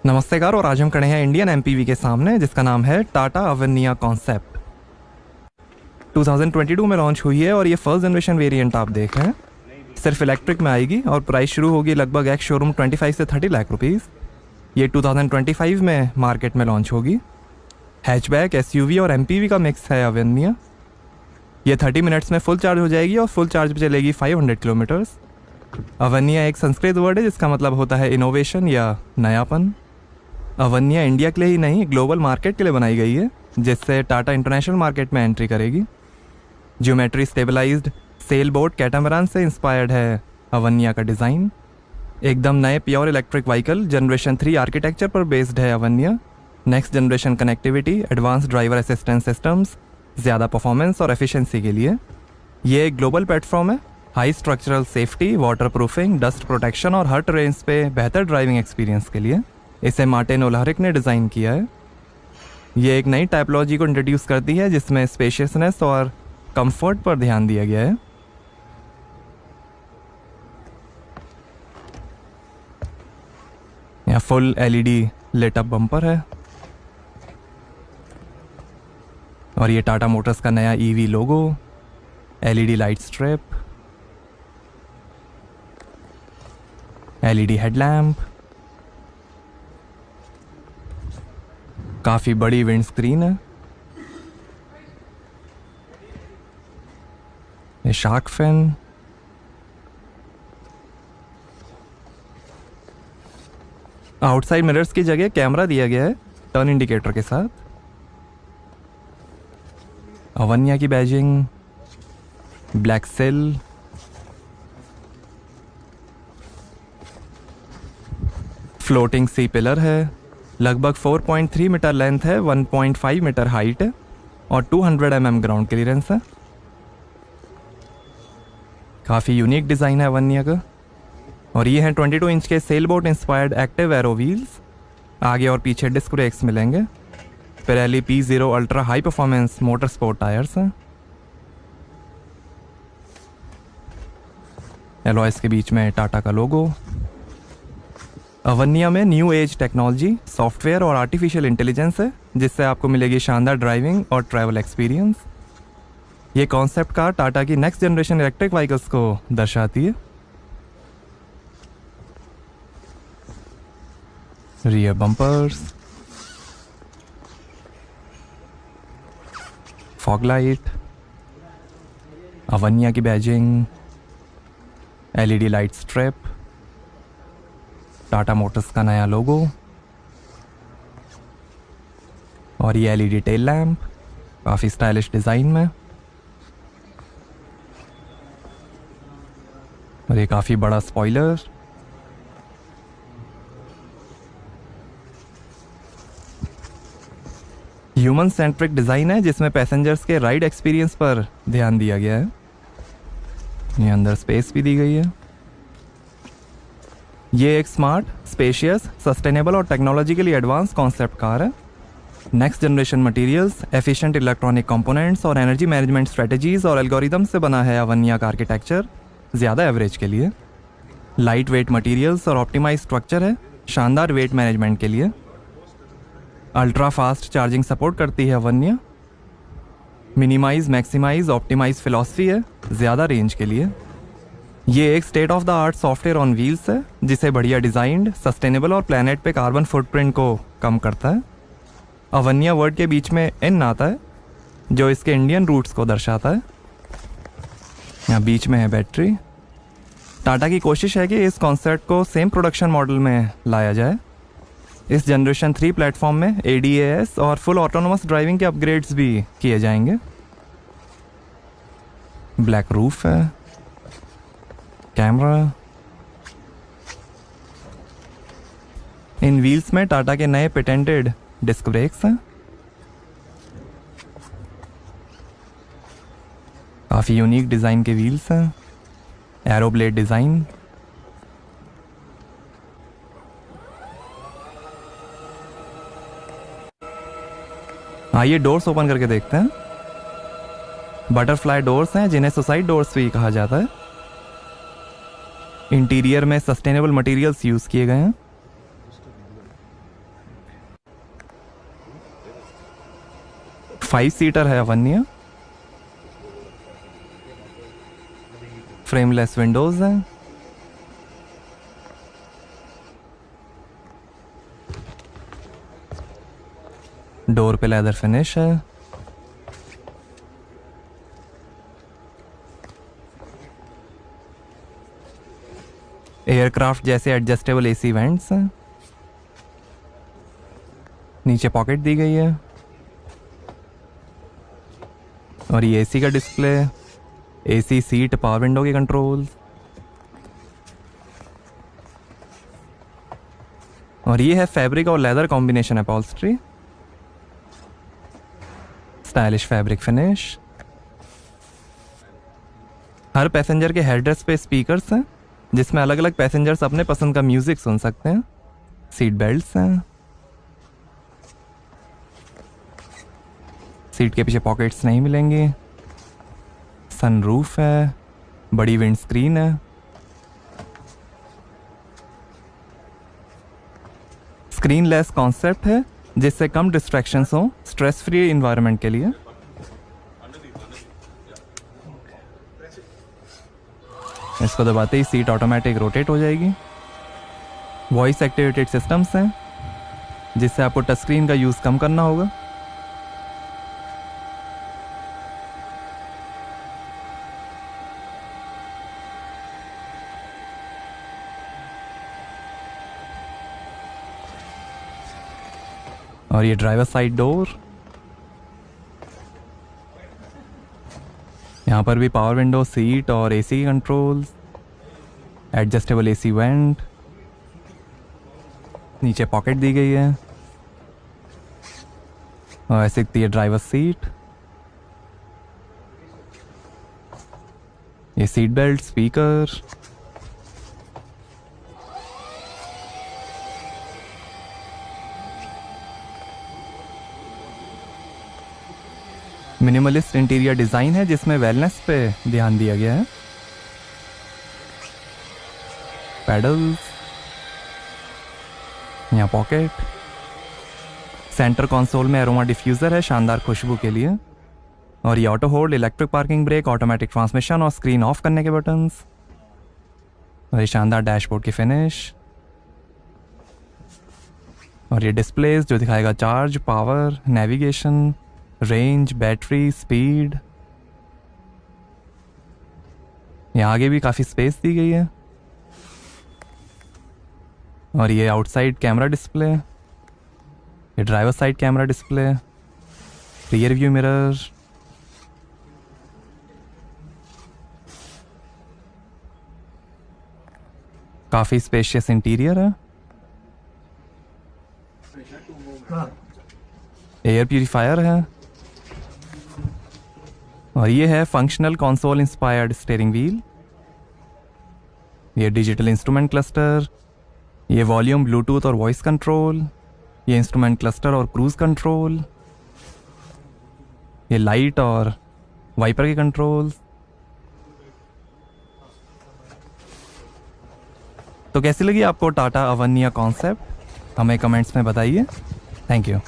नमस्तेकार। और आज हम खड़े हैं इंडियन एमपीवी के सामने जिसका नाम है टाटा अवेनिया कॉन्सेप्ट। 2022 में लॉन्च हुई है और ये फर्स्ट जनरेशन वेरिएंट आप देख रहे हैं। सिर्फ इलेक्ट्रिक में आएगी और प्राइस शुरू होगी लगभग एक्स शोरूम 25 से 30 लाख रुपीज़। ये 2025 में मार्केट में लॉन्च होगी। हैचबैक, एसयूवी और एमपीवी का मिक्स है अवेनिया। ये 30 मिनट्स में फुल चार्ज हो जाएगी और फुल चार्ज पे चलेगी 500 किलोमीटर्स। अवेनिया एक संस्कृत वर्ड है जिसका मतलब होता है इनोवेशन या नयापन। अवेनिया इंडिया के लिए ही नहीं, ग्लोबल मार्केट के लिए बनाई गई है, जिससे टाटा इंटरनेशनल मार्केट में एंट्री करेगी। Geometry stabilised sail boat catamaran से इंस्पायर्ड है अवेनिया का डिज़ाइन। एकदम नए pure electric vehicle generation 3 architecture पर बेस्ड है Avinya. Next generation connectivity, advance driver assistance systems, ज़्यादा परफॉर्मेंस और एफिशिएंसी के लिए। ये एक ग्लोबल प्लेटफॉर्म है। High structural safety, waterproofing, dust protection और हर टेरेन्स पे बेहतर ड्राइविंग एक्सपीरियंस के लिए इसे मार्टिन ओल्हारिक ने डिज़ाइन किया है। ये एक नई टाइपोलॉजी को इंट्रोड्यूस करती है जिसमें स्पेशियसनेस और कंफर्ट पर ध्यान दिया गया है। यहाँ full LED lit up bumper है और ये टाटा मोटर्स का नया EV logo, LED light strip, LED headlamp, काफ़ी बड़ी विंड स्क्रीन है। ये शार्क फिन, आउटसाइड मिरर्स की जगह कैमरा दिया गया है टर्न इंडिकेटर के साथ। अवेनिया की बैजिंग, ब्लैक सिल, फ्लोटिंग सी पिलर है। लगभग 4.3 मीटर लेंथ है, 1.5 मीटर हाइट है और 200 mm ग्राउंड क्लियरेंस है। काफ़ी यूनिक डिज़ाइन है अवेनिया का। और ये हैं 22 इंच के sail boat inspired active arrow wheels. आगे और पीछे डिस्क ब्रेक्स मिलेंगे। Pirelli P0 ultra high performance motor sport tyres हैं। एलॉयस के बीच में टाटा का लोगो। अवेनिया में न्यू एज टेक्नोलॉजी, सॉफ्टवेयर और आर्टिफिशियल इंटेलिजेंस है जिससे आपको मिलेगी शानदार ड्राइविंग और ट्रैवल एक्सपीरियंस। ये कॉन्सेप्ट कार टाटा की नेक्स्ट जनरेशन इलेक्ट्रिक व्हीकल्स को दर्शाती है। रियर बम्पर्स, फॉग लाइट, अवेनिया की badging, LED light strip, Tata Motors का नया लोगो और ये एलईडी टेल लैम्प काफ़ी स्टाइलिश डिज़ाइन में। और ये काफ़ी बड़ा स्पॉइलर। ह्यूमन सेंट्रिक डिज़ाइन है जिसमें पैसेंजर्स के राइड एक्सपीरियंस पर ध्यान दिया गया है। ये अंदर स्पेस भी दी गई है। ये एक स्मार्ट, स्पेशियस, सस्टेनेबल और टेक्नोलॉजिकली एडवांस कॉन्सेप्ट कार है। Next generation materials, efficient electronic components और एनर्जी मैनेजमेंट स्ट्रेटजीज और एल्गोरिदम से बना है अवेनिया का आर्किटेक्चर ज़्यादा एवरेज के लिए। लाइट वेट मटेरियल्स और ऑप्टिमाइज स्ट्रक्चर है शानदार वेट मैनेजमेंट के लिए। अल्ट्रा फास्ट चार्जिंग सपोर्ट करती है अवेनिया। मिनिमाइज, मैक्सिमाइज, ऑप्टिमाइज फिलॉसफी है ज़्यादा रेंज के लिए। ये एक state of the art software on wheels है जिसे बढ़िया डिज़ाइंड, सस्टेनेबल और प्लैनेट पे कार्बन फुटप्रिंट को कम करता है। अवेनिया वर्ड के बीच में एन आता है जो इसके इंडियन रूट्स को दर्शाता है। यहाँ बीच में है बैटरी। टाटा की कोशिश है कि इस कॉन्सेप्ट को सेम प्रोडक्शन मॉडल में लाया जाए। इस जनरेशन 3 प्लेटफॉर्म में ADAS और फुल ऑटोनोमस ड्राइविंग के अपग्रेड्स भी किए जाएंगे। ब्लैक रूफ है, कैमरा। इन व्हील्स में टाटा के नए पेटेंटेड डिस्क ब्रेक्स हैं। काफ़ी यूनिक डिज़ाइन के व्हील्स हैं। Arrow blade design. आइए डोर्स ओपन करके देखते हैं। बटरफ्लाई डोर्स हैं जिन्हें सुसाइड डोर्स भी कहा जाता है। इंटीरियर में सस्टेनेबल मटेरियल्स यूज़ किए गए हैं। 5 सीटर है अवन्या। फ्रेमलेस विंडोज हैं। डोर पे लेदर फिनिश है। एयरक्राफ्ट जैसे एडजस्टेबल एसी वेंट्स हैं। नीचे पॉकेट दी गई है और ये एसी का display, AC seat, power window के कंट्रोल और ये है फैब्रिक और leather combination upholstery. Stylish fabric finish. हर पैसेंजर के हेडरेस्ट पे स्पीकर्स हैं जिसमें अलग अलग पैसेंजर्स अपने पसंद का म्यूजिक सुन सकते हैं। सीट बेल्ट्स हैं। सीट के पीछे पॉकेट्स नहीं मिलेंगी। सनरूफ है। बड़ी विंड स्क्रीन है। स्क्रीन लेस कॉन्सेप्ट है जिससे कम डिस्ट्रैक्शंस हो, स्ट्रेस फ्री इन्वायरमेंट के लिए। इसको दबाते ही सीट ऑटोमेटिक रोटेट हो जाएगी। वॉइस एक्टिवेटेड सिस्टम्स हैं जिससे आपको टच स्क्रीन का यूज़ कम करना होगा। और ये ड्राइवर साइड डोर। यहाँ पर भी पावर विंडो, सीट और AC controls, adjustable AC vent. नीचे पॉकेट दी गई है और ऐसे दिखती है ड्राइवर सीट। ये seat belt, speaker. Minimalist interior design है जिसमें वेलनेस पे ध्यान दिया गया है। पैडल्स, यहाँ पॉकेट। सेंटर कंसोल में एरोमा डिफ्यूजर है शानदार खुशबू के लिए। और ये auto hold, electric parking brake, automatic transmission और स्क्रीन ऑफ करने के बटन्स। और ये शानदार डैशबोर्ड की फिनिश। और ये डिस्प्लेस जो दिखाएगा charge, power, navigation, range, battery, speed. यहाँ आगे भी काफ़ी स्पेस दी गई है। और ये आउटसाइड कैमरा डिस्प्ले, ये driver side camera display, rear view mirror. काफ़ी स्पेशियस इंटीरियर है। एयर प्यूरिफायर है। और ये है functional console inspired steering wheel. ये डिजिटल इंस्ट्रूमेंट क्लस्टर, ये वॉल्यूम, ब्लूटूथ और वॉइस कंट्रोल, ये इंस्ट्रूमेंट क्लस्टर और क्रूज कंट्रोल, ये लाइट और वाइपर के कंट्रोल्स। तो कैसी लगी आपको टाटा अवन्या कॉन्सेप्ट? हमें कमेंट्स में बताइए। Thank you.